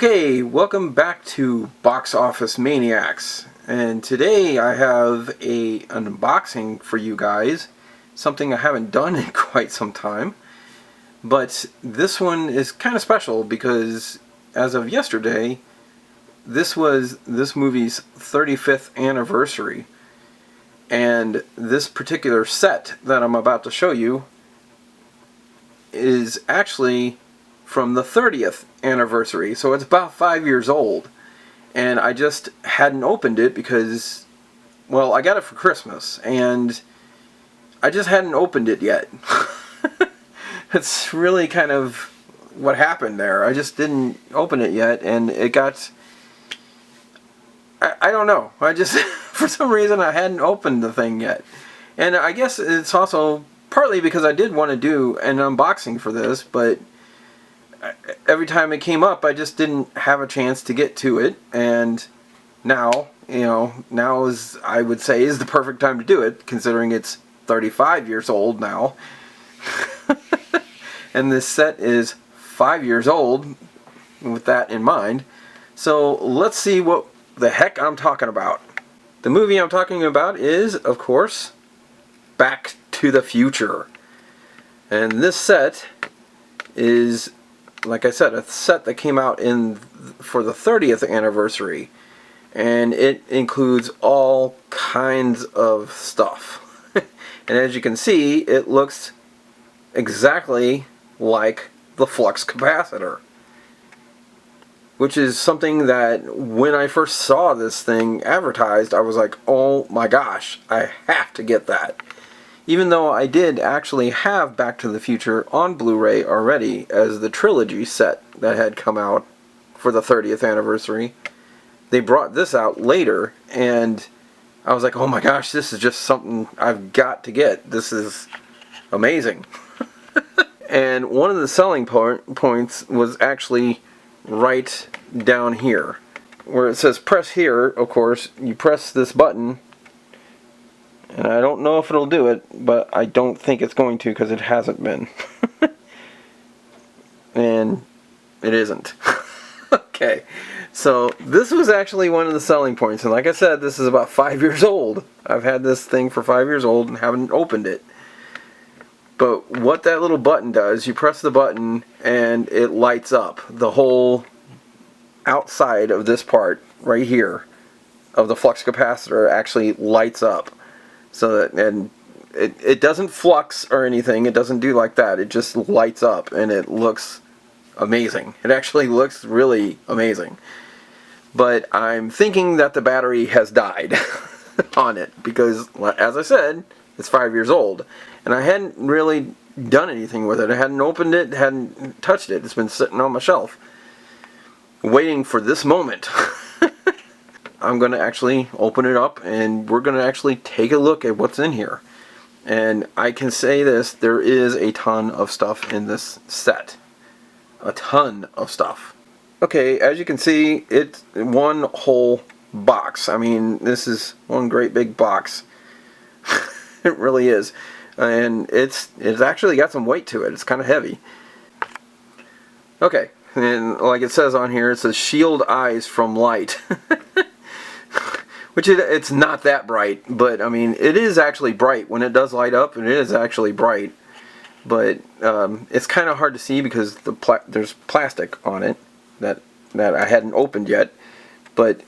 Okay, welcome back to Box Office Maniacs, and today I have an unboxing for you guys, something I haven't done in quite some time, but this one is kind of special because as of yesterday, this was this movie's 35th anniversary, and this particular set that I'm about to show you is actually from the 30th anniversary, so it's about 5 years old, and I just hadn't opened it because, well, I got it for Christmas and I just hadn't opened it yet. It's really kind of what happened there. I just didn't open it yet, and it got, I don't know, I just for some reason I hadn't opened the thing yet, and I guess it's also partly because I did want to do an unboxing for this, but every time it came up, I just didn't have a chance to get to it, and now, now is, I would say, is the perfect time to do it, considering it's 35 years old now. And this set is 5 years old, with that in mind. So let's see what the heck I'm talking about. The movie I'm talking about is, of course, Back to the Future. And this set is, like I said, a set that came out for the 30th anniversary, and it includes all kinds of stuff. And as you can see, it looks exactly like the flux capacitor, which is something that when I first saw this thing advertised, I was like, oh my gosh, I have to get that. Even though I did actually have Back to the Future on Blu-ray already as the Trilogy set that had come out for the 30th anniversary, they brought this out later, and I was like, oh my gosh, this is just something I've got to get. This is amazing. And one of the selling points was actually right down here, where it says press here. Of course, you press this button, and I don't know if it'll do it, but I don't think it's going to because it hasn't been. And it isn't. Okay, so this was actually one of the selling points, and like I said, this is about 5 years old. I've had this thing for 5 years old and haven't opened it. But what that little button does, you press the button and it lights up. The whole outside of this part right here of the flux capacitor actually lights up. So that, and it doesn't flux or anything, it doesn't do like that, it just lights up, and it looks amazing. It actually looks really amazing. But I'm thinking that the battery has died on it, because as I said, it's 5 years old, and I hadn't really done anything with it. I hadn't opened it, hadn't touched it. It's been sitting on my shelf, waiting for this moment. I'm going to actually open it up, and we're going to actually take a look at what's in here. And I can say this, there is a ton of stuff in this set. A ton of stuff. Okay, as you can see, it's one whole box. I mean, this is one great big box. It really is. And it's actually got some weight to it. It's kind of heavy. Okay, and like it says on here, it says shield eyes from light. Which it's not that bright, but I mean, it is actually bright. When it does light up, and it is actually bright. But it's kind of hard to see because there's plastic on it that I hadn't opened yet. But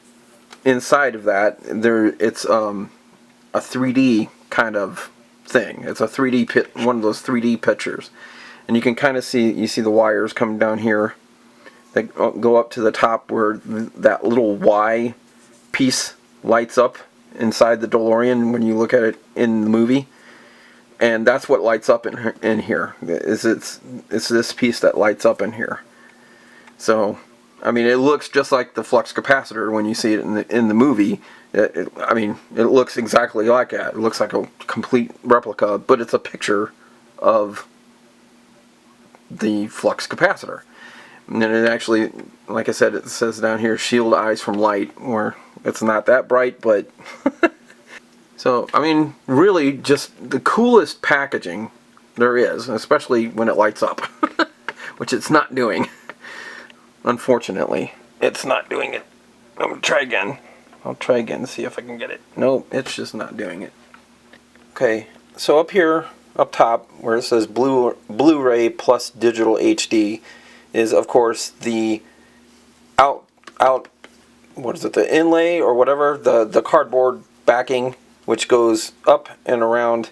inside of that, it's a 3D kind of thing. It's a 3D one of those 3D pictures, and you can kind of see the wires coming down here that go up to the top where that little Y piece lights up inside the DeLorean when you look at it in the movie, and that's what lights up in here. It's this piece that lights up in here. So I mean, it looks just like the flux capacitor when you see it in the movie. I mean, it looks exactly like that. It looks like a complete replica, but it's a picture of the flux capacitor. And then it actually, like I said, it says down here, shield eyes from light, where it's not that bright, but so, I mean, really just the coolest packaging there is, especially when it lights up, which it's not doing, unfortunately. It's not doing it. I'm going to try again. I'll try again to see if I can get it. Nope, it's just not doing it. Okay, so up here, up top, where it says Blu-Ray plus digital HD, is of course the what is it, the inlay or whatever, the cardboard backing, which goes up and around.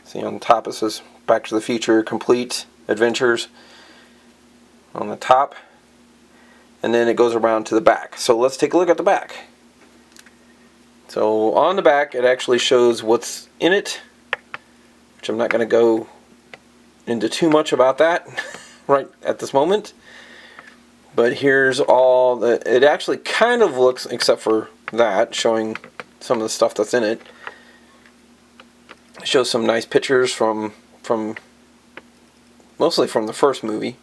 See, on the top it says Back to the Future Complete Adventures on the top, and then it goes around to the back. So let's take a look at the back. So on the back it actually shows what's in it, which I'm not going to go into too much about that right at this moment. But here's all the, it actually kind of looks, except for that, showing some of the stuff that's in it. It shows some nice pictures from mostly from the first movie.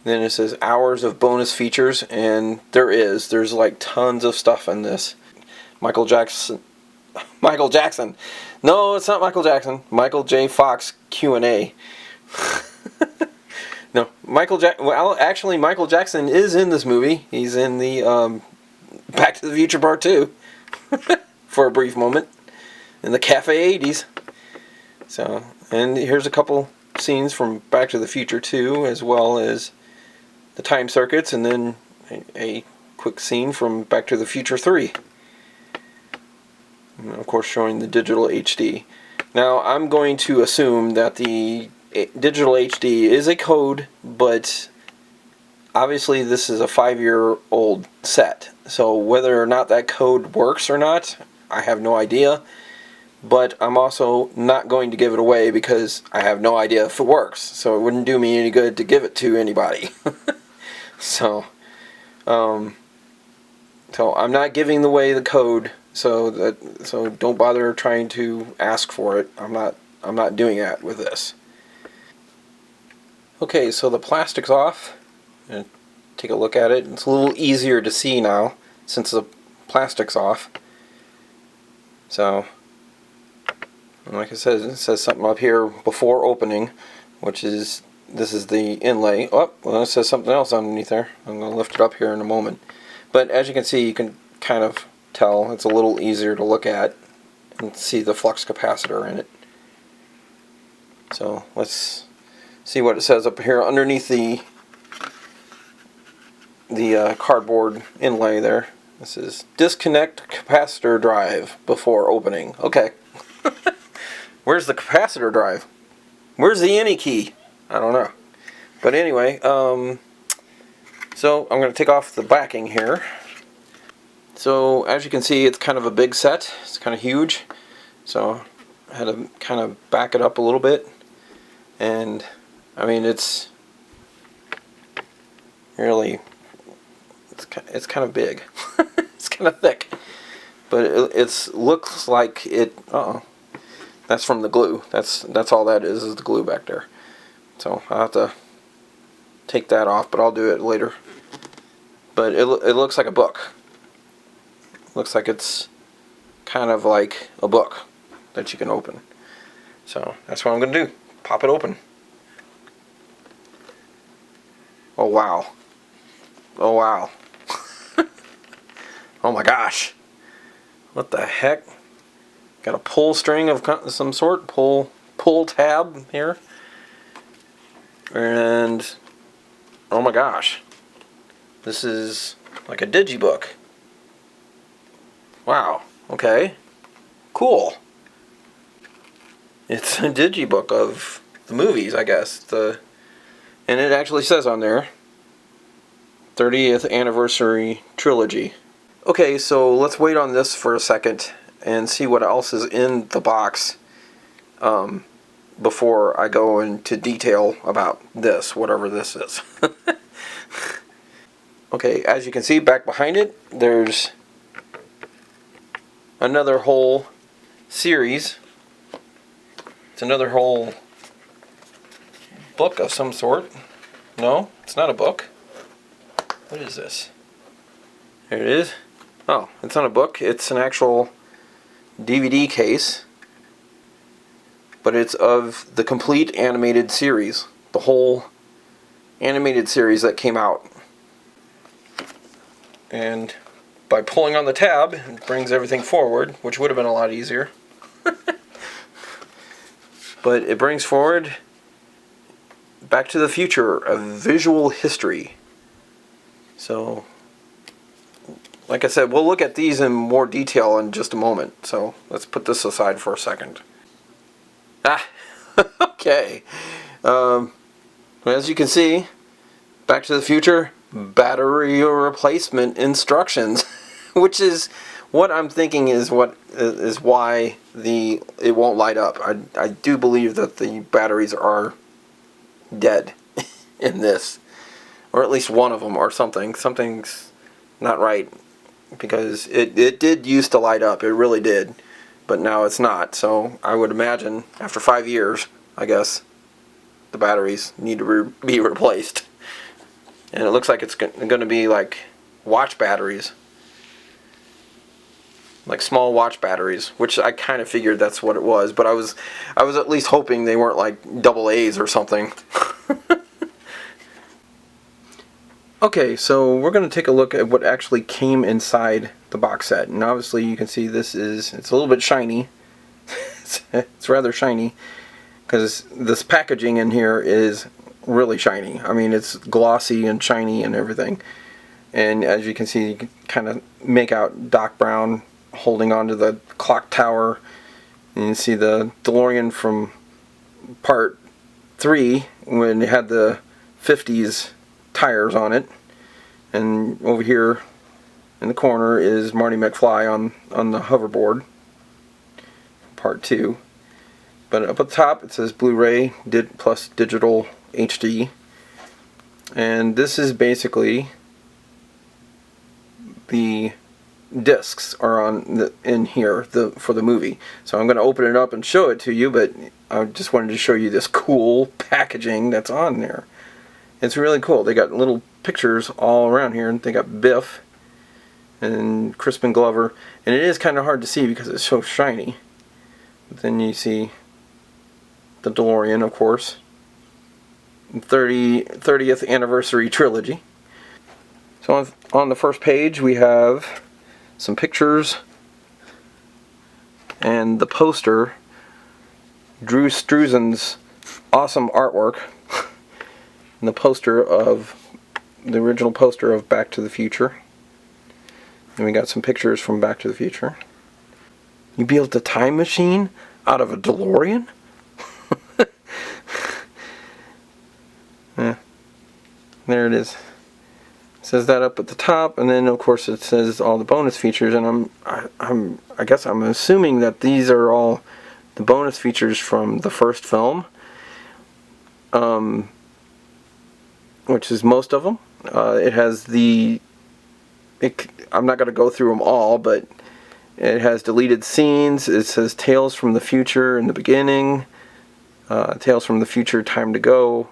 Then it says hours of bonus features, and there's like tons of stuff in this. Michael Jackson. No, it's not Michael Jackson. Michael J. Fox Q&A. No, well, actually, Michael Jackson is in this movie. He's in the Back to the Future Part 2 for a brief moment in the Cafe 80s. So, and here's a couple scenes from Back to the Future 2, as well as the time circuits, and then a quick scene from Back to the Future 3. And of course, showing the digital HD. Now, I'm going to assume that the digital HD is a code, but obviously this is a 5-year-old set, so whether or not that code works or not, I have no idea. But I'm also not going to give it away because I have no idea if it works, so it wouldn't do me any good to give it to anybody. So I'm not giving away the code, so don't bother trying to ask for it. I'm not doing that with this. Okay, so the plastic's off. And take a look at it. It's a little easier to see now since the plastic's off. So, like I said, it says something up here before opening, which is, this is the inlay. Oh, well, it says something else underneath there. I'm going to lift it up here in a moment. But as you can see, you can kind of tell it's a little easier to look at and see the flux capacitor in it. So let's see what it says up here underneath the cardboard inlay there. This is disconnect capacitor drive before opening. Okay. Where's the capacitor drive? Where's the any key? I don't know. But anyway, so I'm going to take off the backing here. So as you can see, it's kind of a big set. It's kind of huge. So I had to kind of back it up a little bit. And I mean, it's really, it's kind of big. It's kind of thick. But it looks like it, that's from the glue. That's all that is the glue back there. So I'll have to take that off, but I'll do it later. But it looks like a book. Looks like it's kind of like a book that you can open. So that's what I'm going to do. Pop it open. Oh wow. Oh wow. Oh my gosh. What the heck? Got a pull string of some sort. Pull tab here. And oh my gosh. This is like a digibook. Wow. Okay. Cool. It's a digibook of the movies, I guess. And it actually says on there 30th anniversary trilogy. Okay, so let's wait on this for a second and see what else is in the box before I go into detail about this, whatever this is. Okay, as you can see back behind it, there's another whole series. It's another whole book of some sort. No, it's not a book. What is this? There it is. Oh, it's not a book. It's an actual DVD case. But it's of the complete animated series. The whole animated series that came out and by pulling on the tab, it brings everything forward, which would have been a lot easier. But it brings forward Back to the Future, a visual history. So, like I said, we'll look at these in more detail in just a moment. So, let's put this aside for a second. Okay. As you can see, Back to the Future, battery replacement instructions, which is what I'm thinking is why it won't light up. I do believe that the batteries are dead in this, or at least one of them, or something. Something's not right, because it did used to light up. It really did, but now it's not. So I would imagine after 5 years, I guess, the batteries need to be replaced. And it looks like it's going to be like watch batteries. Like small watch batteries, which I kind of figured that's what it was, but I was at least hoping they weren't like double A's or something. Okay, so we're going to take a look at what actually came inside the box set. And obviously you can see it's a little bit shiny. It's rather shiny, because this packaging in here is really shiny. I mean, it's glossy and shiny and everything. And as you can see, you can kind of make out Doc Brown holding onto the clock tower, and you see the DeLorean from part 3 when it had the 50s tires on it, and over here in the corner is Marty McFly on the hoverboard, part 2. But up at the top it says Blu-ray plus digital HD, and this is basically the discs are in here for the movie. So I'm going to open it up and show it to you, but I just wanted to show you this cool packaging that's on there. It's really cool. They got little pictures all around here, and they got Biff and Crispin Glover, and it is kind of hard to see because it's so shiny. But then you see the DeLorean, of course, 30th anniversary trilogy. So on the first page we have some pictures and the poster, Drew Struzan's awesome artwork, and the original poster of Back to the Future. And we got some pictures from Back to the Future. You built a time machine out of a DeLorean? Yeah, there it is. It says that up at the top, and then of course it says all the bonus features, and I guess I'm assuming that these are all the bonus features from the first film, which is most of them. It has I'm not going to go through them all, but it has deleted scenes. It says Tales from the Future in the beginning, Tales from the Future, Time to Go.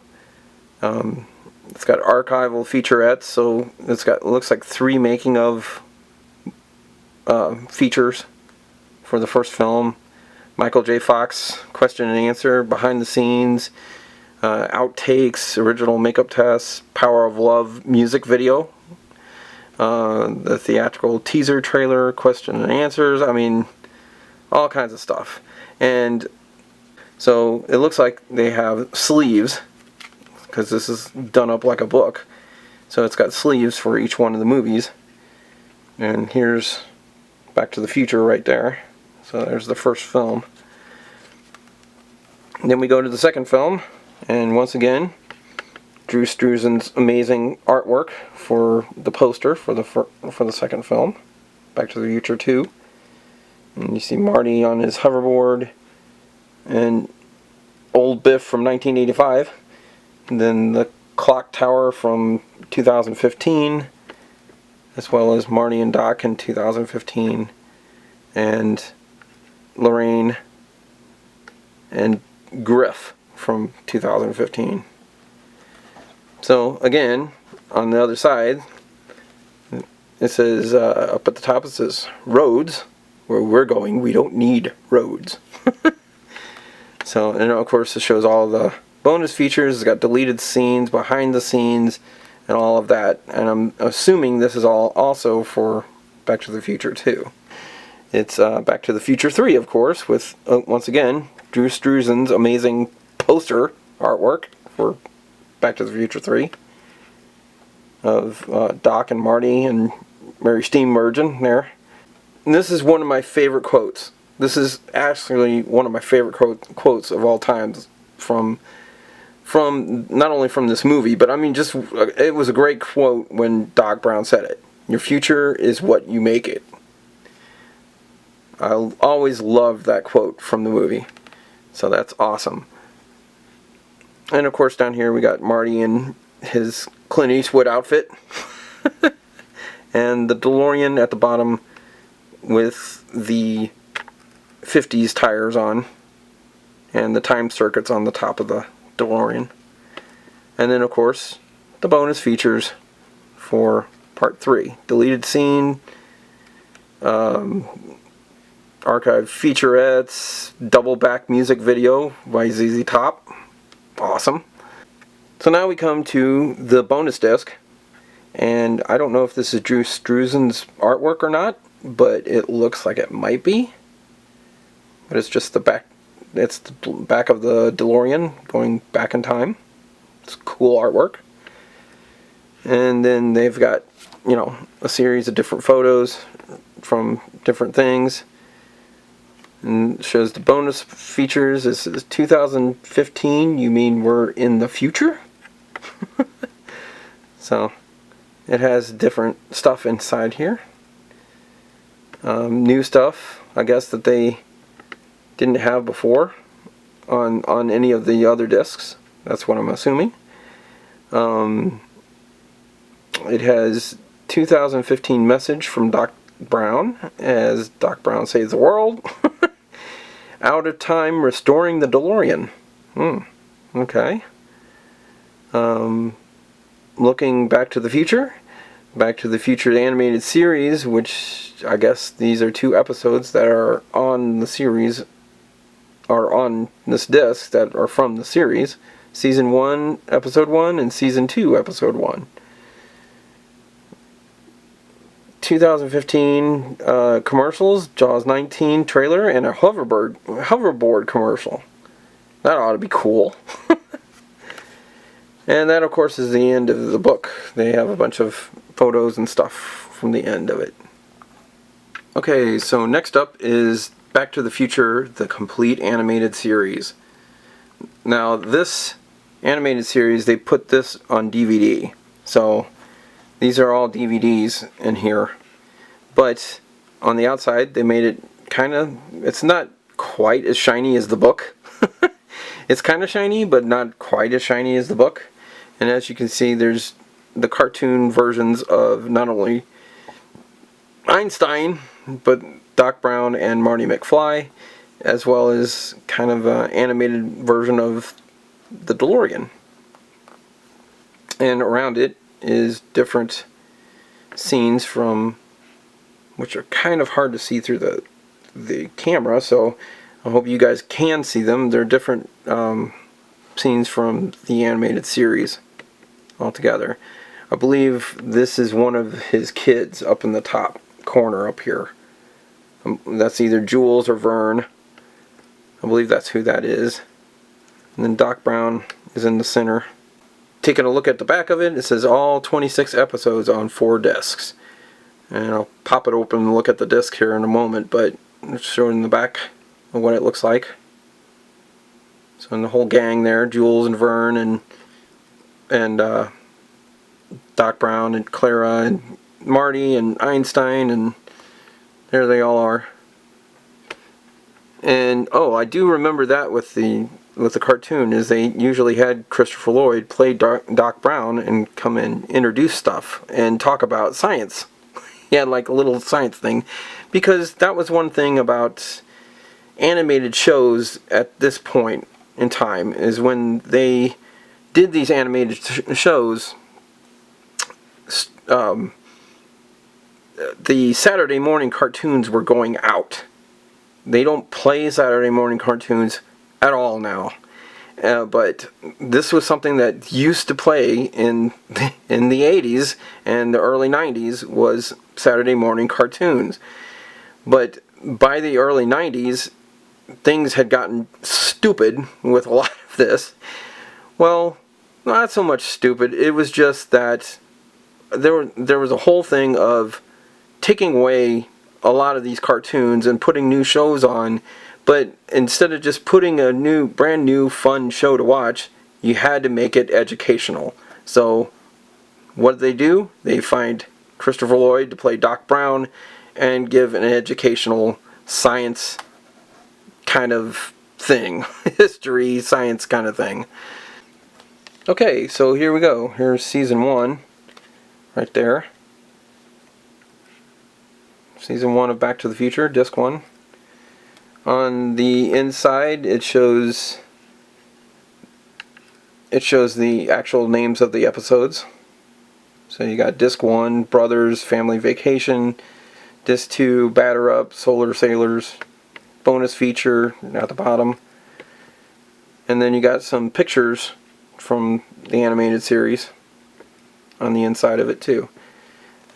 It's got archival featurettes, so it looks like 3 making of features for the first film. Michael J. Fox question and answer, behind the scenes, outtakes, original makeup tests, Power of Love music video, the theatrical teaser trailer, question and answers. I mean, all kinds of stuff. And so it looks like they have sleeves, because this is done up like a book. So it's got sleeves for each one of the movies. And here's Back to the Future right there. So there's the first film. And then we go to the second film, and once again, Drew Struzan's amazing artwork for the poster for the second film, Back to the Future 2. And you see Marty on his hoverboard, and old Biff from 1985. And then the clock tower from 2015, as well as Marty and Doc in 2015, and Lorraine and Griff from 2015. So again, on the other side, it says up at the top, it says roads. Where we're going, we don't need roads. So, and of course it shows all the bonus features. It's got deleted scenes, behind the scenes, and all of that. And I'm assuming this is all also for Back to the Future 2. It's Back to the Future 3, of course, with, once again, Drew Struzan's amazing poster artwork for Back to the Future 3 of Doc and Marty and Mary Steenburgen there. And this is one of my favorite quotes. This is actually one of my favorite quotes of all time from not only from this movie, but I mean, just it was a great quote when Doc Brown said it. Your future is what you make it. I always loved that quote from the movie. So that's awesome. And of course down here we got Marty in his Clint Eastwood outfit. And the DeLorean at the bottom with the 50s tires on. And the time circuits on the top of the DeLorean. And then of course the bonus features for part 3. Deleted scene, archive featurettes, double back music video by ZZ Top. Awesome. So now we come to the bonus disc, and I don't know if this is Drew Struzan's artwork or not, but it looks like it might be. But it's just the back. It's the back of the DeLorean going back in time. It's cool artwork. And then they've got, you know, a series of different photos from different things. And shows the bonus features. This is 2015. You mean we're in the future? So it has different stuff inside here. New stuff, I guess, that they didn't have before on any of the other discs. That's what I'm assuming. It has 2015 message from Doc Brown as Doc Brown saves the world. Out of time, restoring the DeLorean. Okay. Looking Back to the Future. Back to the Future animated series, which I guess these are 2 episodes that are on the series, are on this disc that are from the series. Season 1, Episode 1, and Season 2, Episode 1. 2015 commercials, Jaws 19 trailer, and a hoverboard commercial. That ought to be cool. And that, of course, is the end of the book. They have a bunch of photos and stuff from the end of it. Okay, so next up is Back to the Future, the complete animated series. Now, this animated series, they put this on DVD. So these are all DVDs in here. But on the outside, they made it kind of, it's not quite as shiny as the book. It's kind of shiny, but not quite as shiny as the book. And as you can see, there's the cartoon versions of not only Einstein, but Doc Brown and Marty McFly, as well as kind of an animated version of the DeLorean. And around it is different scenes from, which are kind of hard to see through the camera, so I hope you guys can see them. They're different scenes from the animated series altogether. I believe this is one of his kids up in the top corner up here. That's either Jules or Vern. I believe that's who that is. And then Doc Brown is in the center. Taking a look at the back of it, it says all 26 episodes on 4 discs. And I'll pop it open and look at the disc here in a moment, but it's showing the back of what it looks like. So in the whole gang there, Jules and Vern and Doc Brown and Clara and Marty and Einstein, and there they all are. And oh, I do remember that with the cartoon, is they usually had Christopher Lloyd play Doc Brown and come and introduce stuff and talk about science. He had like a little science thing, because that was one thing about animated shows at this point in time, is when they did these animated shows, the Saturday morning cartoons were going out. They don't play Saturday morning cartoons at all now. But this was something that used to play in the 80s and the early 90s, was Saturday morning cartoons. But by the early 90s, things had gotten stupid with a lot of this. Well, not so much stupid. It was just that there was a whole thing of taking away a lot of these cartoons and putting new shows on, but instead of just putting a brand new fun show to watch, you had to make it educational. So what did they do? They find Christopher Lloyd to play Doc Brown and give an educational science kind of thing. History, science kind of thing. Okay, so here we go. Here's season 1 right there. Season 1 of Back to the Future, disc 1. On the inside it shows the actual names of the episodes. So you got disc 1, Brothers, Family Vacation, disc 2, Batter Up, Solar Sailors, bonus feature at the bottom. And then you got some pictures from the animated series on the inside of it too.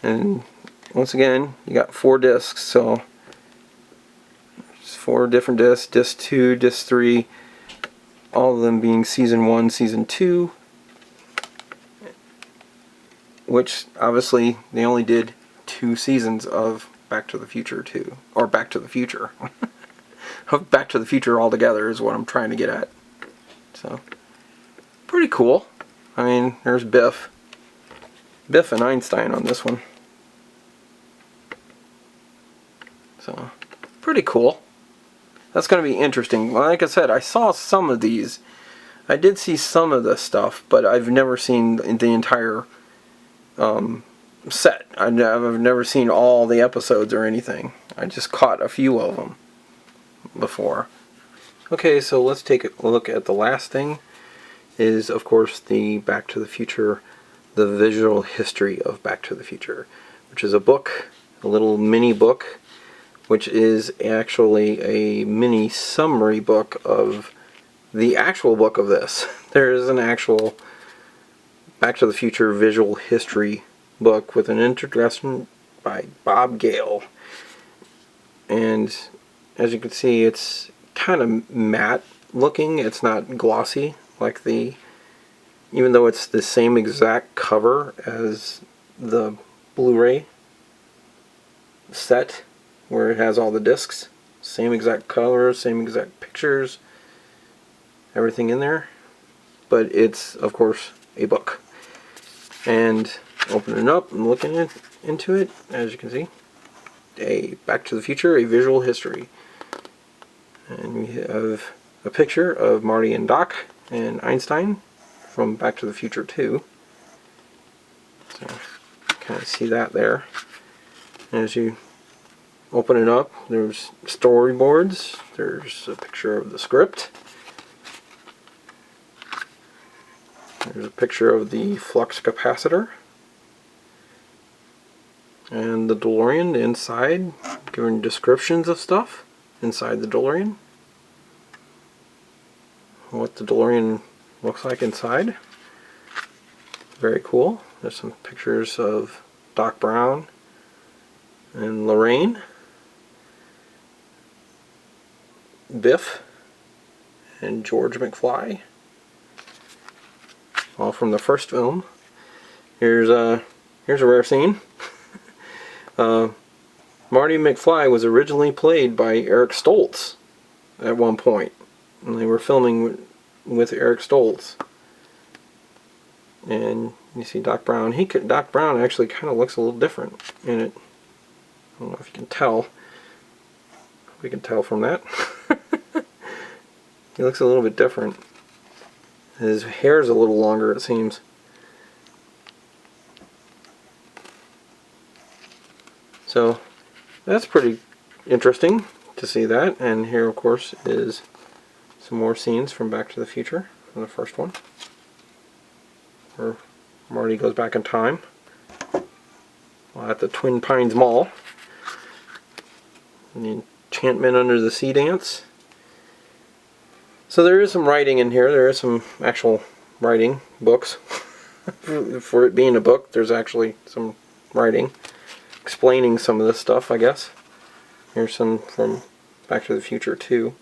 And once again, you got 4 discs, so 4 different discs, disc 2, disc 3, all of them being season 1, season 2, which obviously they only did 2 seasons of Back to the Future 2, or Back to the Future. Back to the Future altogether is what I'm trying to get at. So, pretty cool. I mean, there's Biff and Einstein on this one. So, pretty cool. That's going to be interesting. Like I said, I saw some of these. I did see some of this stuff, but I've never seen the entire set. I've never seen all the episodes or anything. I just caught a few of them before. Okay, so let's take a look at the last thing. Is, of course, the Back to the Future, the visual history of Back to the Future, which is a book, a little mini book, which is actually a mini summary book of the actual book of this. There is an actual Back to the Future visual history book with an introduction by Bob Gale. And as you can see, it's kind of matte looking. It's not glossy like even though it's the same exact cover as the Blu-ray set where it has all the discs, same exact color, same exact pictures, everything in there, but it's of course a book. And opening it up and looking into it, as you can see, a Back to the Future, a visual history. And we have a picture of Marty and Doc and Einstein from Back to the Future 2. So kind of see that there. And as you open it up, there's storyboards, there's a picture of the script, there's a picture of the flux capacitor, and the DeLorean inside, giving descriptions of stuff inside the DeLorean, what the DeLorean looks like inside. Very cool. There's some pictures of Doc Brown and Lorraine, Biff, and George McFly, all from the first film. Here's a rare scene. Marty McFly was originally played by Eric Stoltz at one point, and they were filming with Eric Stoltz. And you see Doc Brown. Doc Brown actually kind of looks a little different in it. I don't know if you can tell. We can tell from that. He looks a little bit different. His hair is a little longer, it seems. So that's pretty interesting to see that. And here, of course, is some more scenes from Back to the Future, from the first one, where Marty goes back in time at the Twin Pines Mall. And the Enchantment Under the Sea dance. So there is some writing in here. There is some actual writing, books. For it being a book, there's actually some writing explaining some of this stuff, I guess. Here's some from Back to the Future 2.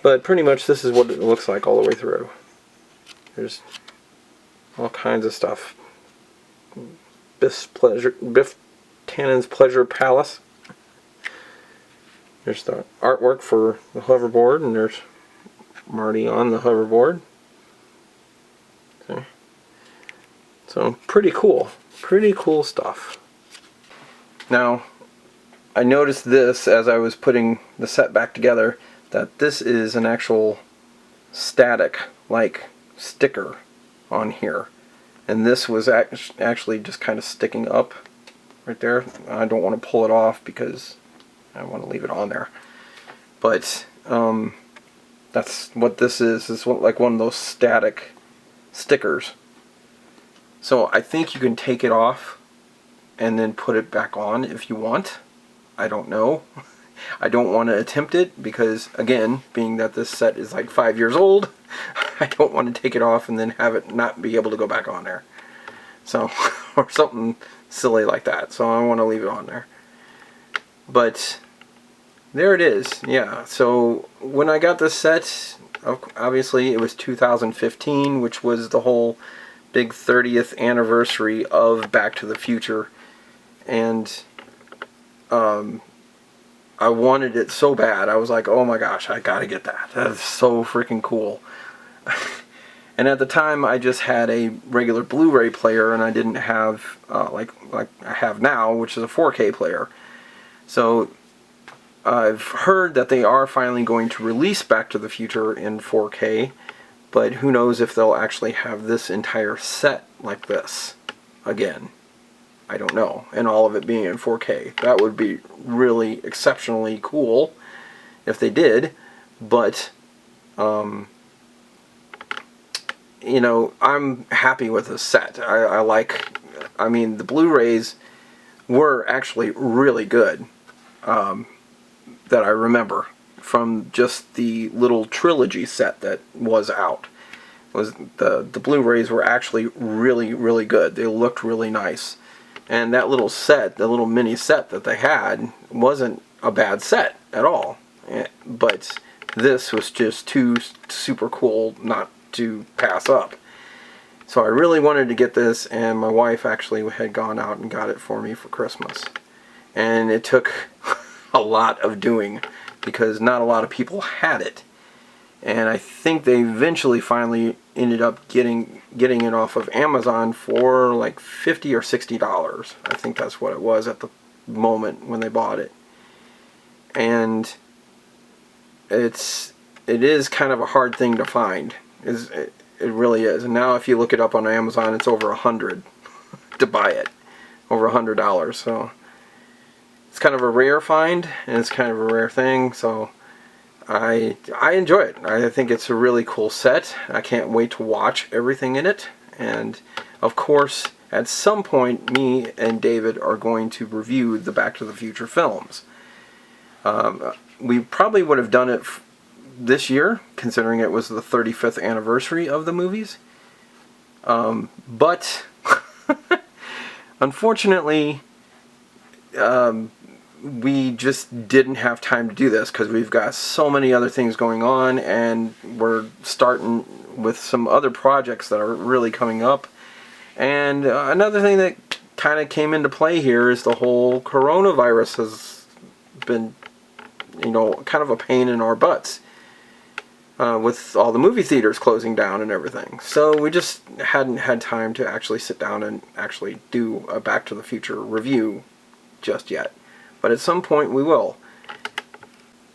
But pretty much this is what it looks like all the way through. There's all kinds of stuff. Biff Tannen's Pleasure Palace. There's the artwork for the hoverboard, and there's Marty on the hoverboard. Okay. So pretty cool. Pretty cool stuff. Now, I noticed this as I was putting the set back together, that this is an actual static like sticker on here, and this was actually just kind of sticking up right there. I don't want to pull it off because I want to leave it on there, but that's what this is. It's like one of those static stickers. So I think you can take it off and then put it back on if you want. I don't know. I don't want to attempt it because, again, being that this set is like 5 years old, I don't want to take it off and then have it not be able to go back on there. So, or something silly like that. So I want to leave it on there. But there it is. Yeah. So when I got this set, obviously it was 2015, which was the whole big 30th anniversary of Back to the Future. And I wanted it so bad. I was like, oh my gosh, I gotta get that. That is so freaking cool. And at the time, I just had a regular Blu-ray player, and I didn't have like I have now, which is a 4K player. So I've heard that they are finally going to release Back to the Future in 4K, but who knows if they'll actually have this entire set like this again. I don't know. And all of it being in 4K. That would be really exceptionally cool if they did. But, you know, I'm happy with this set. I mean, the Blu-rays were actually really good, that I remember, from just the little Trilogy set that was out. The Blu-rays were actually really, really good. They looked really nice. And that little set, the little mini set that they had, wasn't a bad set at all. But this was just too super cool not to pass up. So I really wanted to get this, and my wife actually had gone out and got it for me for Christmas. And it took a lot of doing because not a lot of people had it. And I think they eventually finally ended up getting it off of Amazon for like $50 or $60. I think that's what it was at the moment when they bought it. And it is kind of a hard thing to find. It really is. And now if you look it up on Amazon, it's over $100 to buy it. Over $100. So it's kind of a rare find, and it's kind of a rare thing. So I enjoy it. I think it's a really cool set. I can't wait to watch everything in it. And of course, at some point, me and David are going to review the Back to the Future films. We probably would have done it this year, considering it was the 35th anniversary of the movies. But unfortunately, we just didn't have time to do this because we've got so many other things going on, and we're starting with some other projects that are really coming up. And another thing that kind of came into play here is the whole coronavirus has been, you know, kind of a pain in our butts with all the movie theaters closing down and everything. So we just hadn't had time to actually sit down and actually do a Back to the Future review just yet. But at some point we will.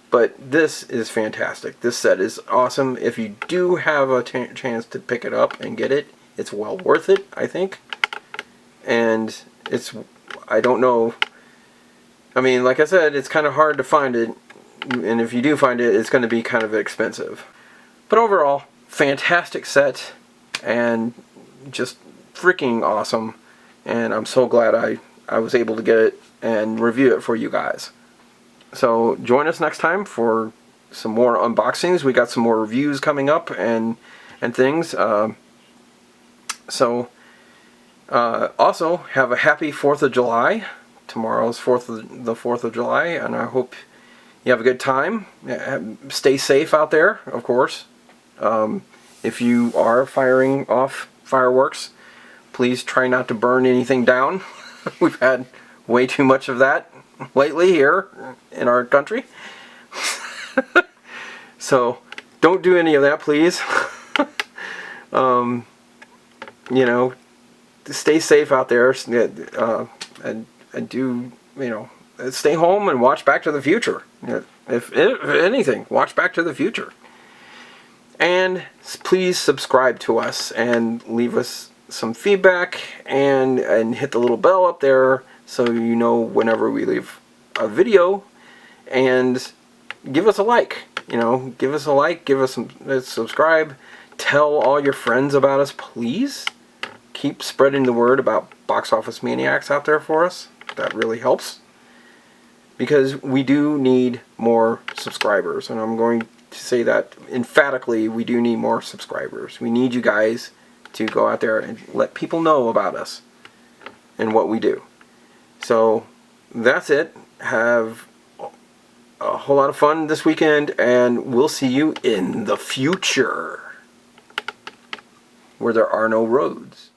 But this is fantastic. This set is awesome. If you do have a chance to pick it up and get it, it's well worth it, I think. And it's, I don't know, I mean, like I said, it's kind of hard to find it. And if you do find it, it's going to be kind of expensive. But overall, fantastic set. And just freaking awesome. And I'm so glad I was able to get it and review it for you guys. So join us next time for some more unboxings. We got some more reviews coming up and things. Also, have a happy 4th of July. Tomorrow's the 4th of July, and I hope you have a good time. Stay safe out there, of course. If you are firing off fireworks, please try not to burn anything down. We've had way too much of that lately here in our country. So don't do any of that, please. You know, stay safe out there, and do, you know, stay home and watch Back to the Future. If anything, watch Back to the Future. And please subscribe to us and leave us some feedback, and hit the little bell up there so you know whenever we leave a video, and give us a like. You know, give us a like, give us some subscribe, tell all your friends about us, please. Keep spreading the word about Box Office Maniacs out there for us. That really helps, because we do need more subscribers, and I'm going to say that emphatically. We do need more subscribers. We need you guys to go out there and let people know about us and what we do. So that's it. Have a whole lot of fun this weekend, and we'll see you in the future, where there are no roads.